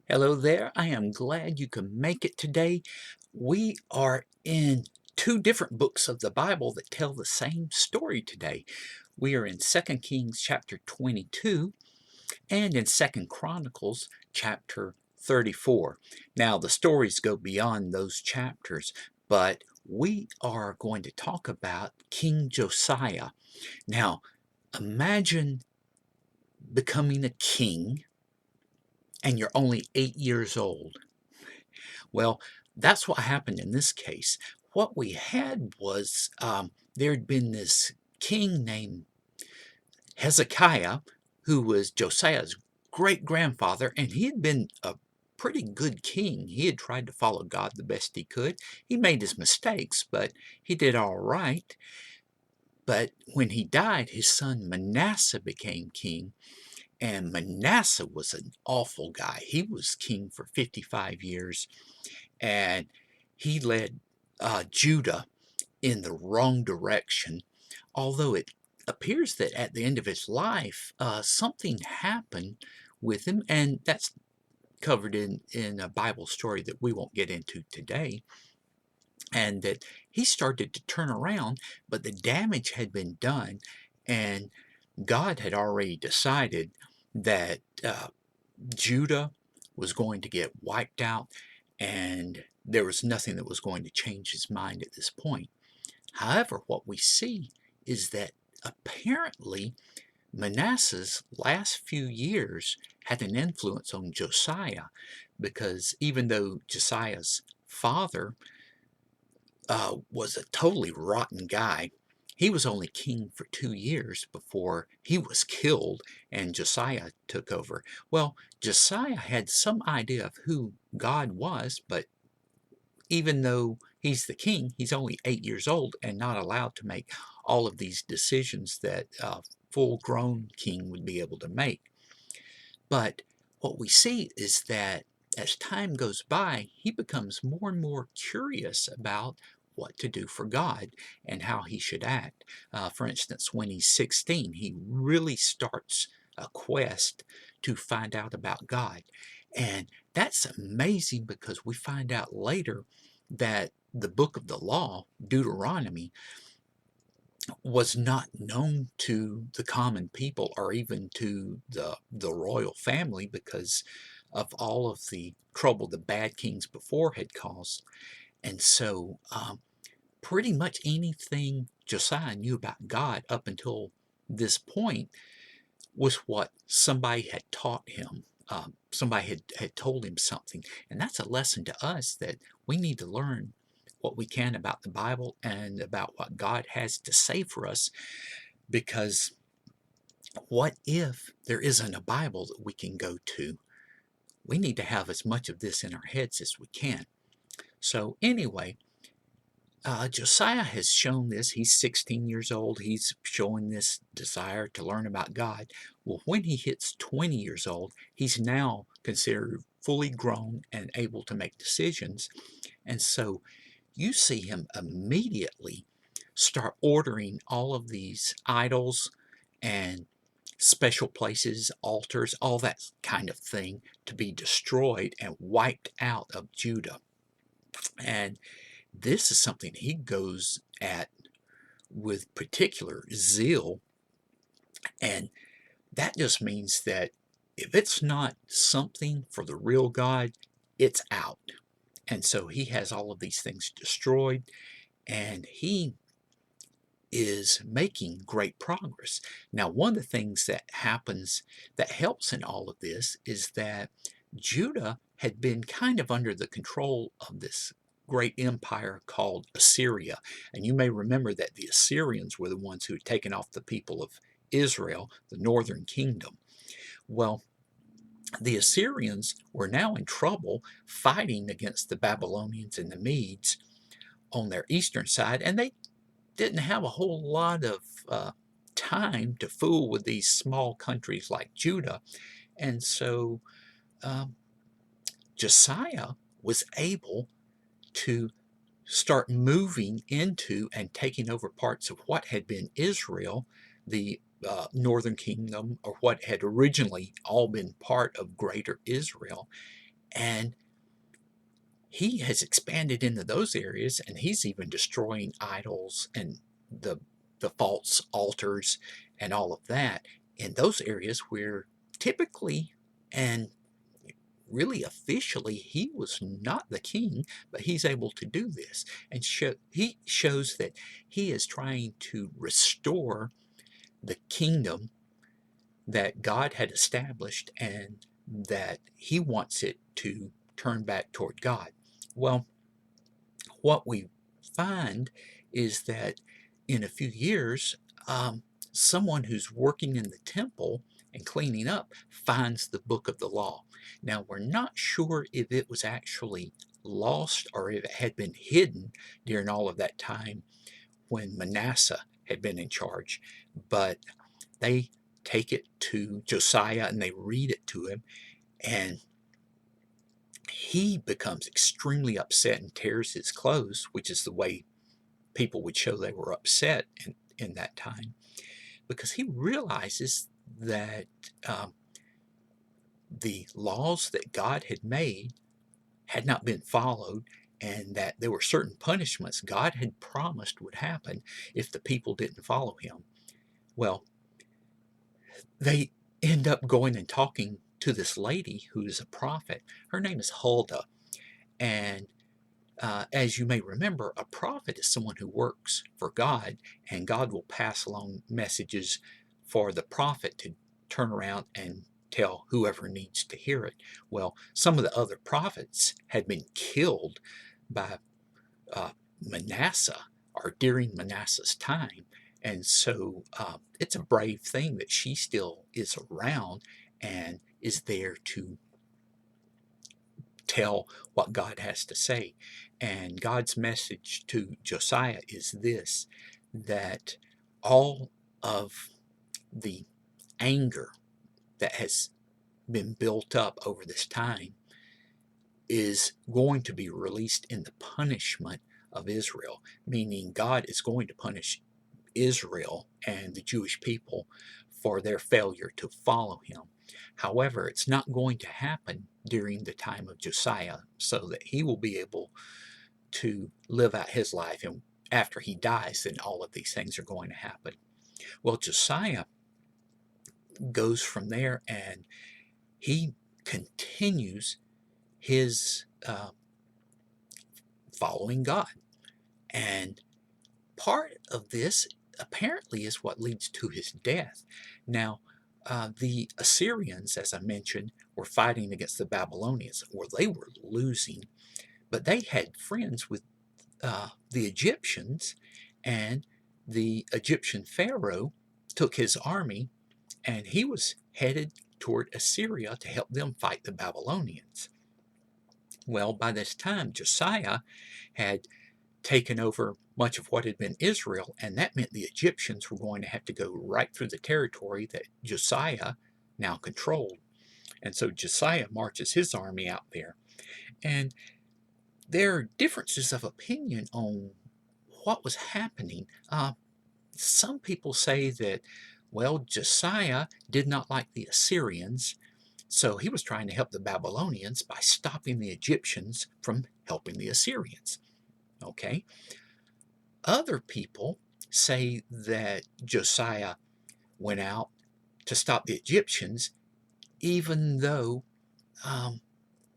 Hello there. I am glad you can make it today. We are in two different books of the Bible that tell the same story today. We are in 2 Kings chapter 22 and in 2 Chronicles chapter 34. Now, the stories go beyond those chapters, but we are going to talk about King Josiah. Now, imagine becoming a king and you're only 8 years old. Well, that's what happened in this case. What we had was there had been this king named Hezekiah, who was Josiah's great grandfather, and he had been a pretty good king. He had tried to follow God the best he could. He made his mistakes, but he did all right. But when he died, his son Manasseh became king, and Manasseh was an awful guy. He was king for 55 years, and he led Judah in the wrong direction. Although it appears that at the end of his life, something happened with him, and that's covered in a Bible story that we won't get into today. And that he started to turn around, but the damage had been done, and God had already decided that Judah was going to get wiped out, and there was nothing that was going to change his mind at this point. However, what we see is that apparently Manasseh's last few years had an influence on Josiah, because even though Josiah's father was a totally rotten guy, he was only king for 2 years before he was killed and Josiah took over. Well, Josiah had some idea of who God was, but even though he's the king, he's only 8 years old and not allowed to make all of these decisions that a full grown king would be able to make. But what we see is that as time goes by, he becomes more and more curious about what to do for God and how he should act. For instance, when he's 16, he really starts a quest to find out about God. And that's amazing because we find out later that the book of the law, Deuteronomy, was not known to the common people or even to the royal family because of all of the trouble the bad kings before had caused. And so pretty much anything Josiah knew about God up until this point was what somebody had taught him. Somebody had told him something. And that's a lesson to us that we need to learn what we can about the Bible and about what God has to say for us, because what if there isn't a Bible that we can go to? We need to have as much of this in our heads as we can. So anyway, Josiah has shown this. He's 16 years old. He's showing this desire to learn about God. Well, when he hits 20 years old, he's now considered fully grown and able to make decisions. And so you see him immediately start ordering all of these idols and special places, altars, all that kind of thing to be destroyed and wiped out of Judah. And this is something he goes at with particular zeal. And that just means that if it's not something for the real God, it's out. And so he has all of these things destroyed, and he is making great progress. Now, one of the things that happens that helps in all of this is that Judah had been kind of under the control of this great empire called Assyria. And you may remember that the Assyrians were the ones who had taken off the people of Israel, the northern kingdom. Well, the Assyrians were now in trouble fighting against the Babylonians and the Medes on their eastern side, and they didn't have a whole lot of time to fool with these small countries like Judah. And so um, Josiah was able to start moving into and taking over parts of what had been Israel, the northern kingdom, or what had originally all been part of greater Israel. And he has expanded into those areas, and he's even destroying idols and the the false altars and all of that in those areas where typically and really officially he was not the king, but he's able to do this and he shows that he is trying to restore the kingdom that God had established and that he wants it to turn back toward God. Well, what we find is that in a few years, someone who's working in the temple and cleaning up finds the book of the law. Now, we're not sure if it was actually lost or if it had been hidden during all of that time when Manasseh had been in charge, but they take it to Josiah and they read it to him, and he becomes extremely upset and tears his clothes, which is the way people would show they were upset in that time, because he realizes that the laws that God had made had not been followed, and that there were certain punishments God had promised would happen if the people didn't follow him. Well, they end up going and talking to this lady who is a prophet. Her name is Huldah, and as you may remember, a prophet is someone who works for God, and God will pass along messages for the prophet to turn around and tell whoever needs to hear it. Well, some of the other prophets had been killed by uh, Manasseh or during Manasseh's time, and so it's a brave thing that she still is around and is there to tell what God has to say. And God's message to Josiah is this, that all of the anger that has been built up over this time is going to be released in the punishment of Israel, meaning God is going to punish Israel and the Jewish people for their failure to follow him. However, it's not going to happen during the time of Josiah, so that he will be able to live out his life, and after he dies, then all of these things are going to happen. Well, Josiah goes from there and he continues his following God. And part of this apparently is what leads to his death. Now, the Assyrians, as I mentioned, were fighting against the Babylonians, or they were losing, but they had friends with the Egyptians, and the Egyptian Pharaoh took his army and he was headed toward Assyria to help them fight the Babylonians. Well, by this time, Josiah had taken over much of what had been Israel, and that meant the Egyptians were going to have to go right through the territory that Josiah now controlled. And so Josiah marches his army out there. And there are differences of opinion on what was happening. Some people say that, well, Josiah did not like the Assyrians, so he was trying to help the Babylonians by stopping the Egyptians from helping the Assyrians. Okay? Other people say that Josiah went out to stop the Egyptians, even though um,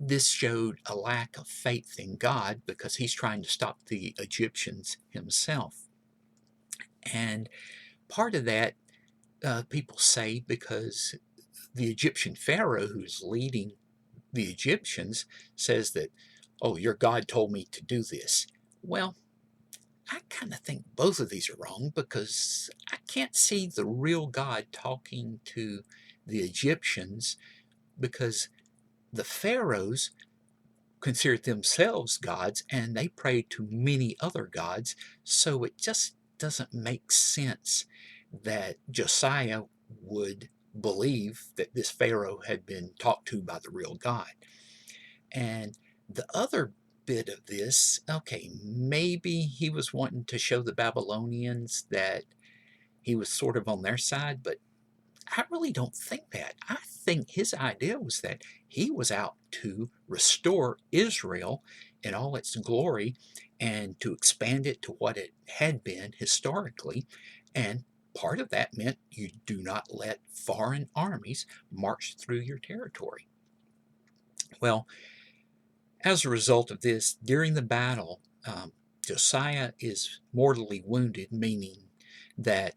this showed a lack of faith in God, because he's trying to stop the Egyptians himself. And part of that, people say, because the Egyptian Pharaoh who's leading the Egyptians says that, oh, your God told me to do this. Well, I kind of think both of these are wrong, because I can't see the real God talking to the Egyptians, because the pharaohs considered themselves gods and they prayed to many other gods. So it just doesn't make sense that Josiah would believe that this pharaoh had been talked to by the real God. And the other bit of this, okay, maybe he was wanting to show the Babylonians that he was sort of on their side, but I really don't think that. I think his idea was that he was out to restore Israel in all its glory and to expand it to what it had been historically. And part of that meant you do not let foreign armies march through your territory. Well, as a result of this, during the battle, Josiah is mortally wounded, meaning that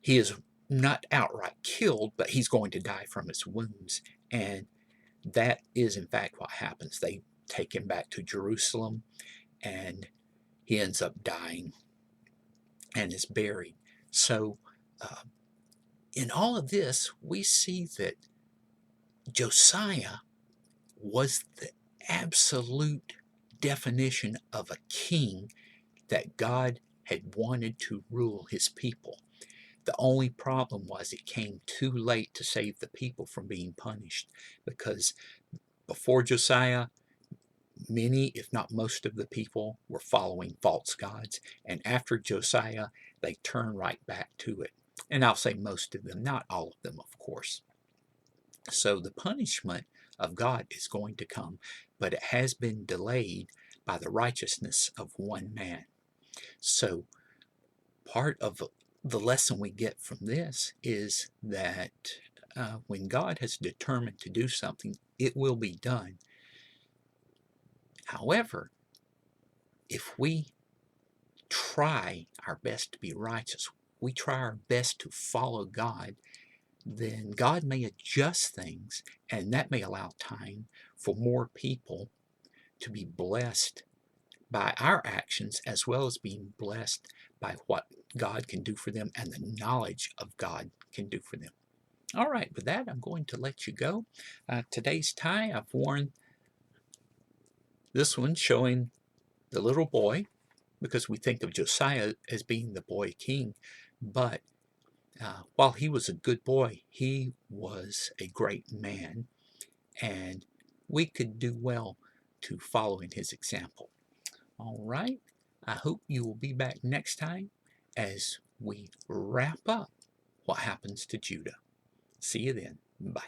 he is not outright killed, but he's going to die from his wounds. And that is, in fact, what happens. They take him back to Jerusalem, and he ends up dying and is buried. So, uh, in all of this, we see that Josiah was the absolute definition of a king that God had wanted to rule his people. The only problem was it came too late to save the people from being punished, because before Josiah, many, if not most of the people were following false gods, and after Josiah, they turned right back to it. And I'll say most of them, not all of them, of course. So the punishment of God is going to come, but it has been delayed by the righteousness of one man. So part of the lesson we get from this is that when God has determined to do something, it will be done. However, if we try our best to be righteous, we try our best to follow God, then God may adjust things, and that may allow time for more people to be blessed by our actions, as well as being blessed by what God can do for them and the knowledge of God can do for them. All right, with that, I'm going to let you go. Today's tie, I've worn this one showing the little boy, because we think of Josiah as being the boy king, but while he was a good boy, he was a great man, and we could do well to follow in his example. All right, I hope you will be back next time as we wrap up what happens to Judah. See you then. Bye.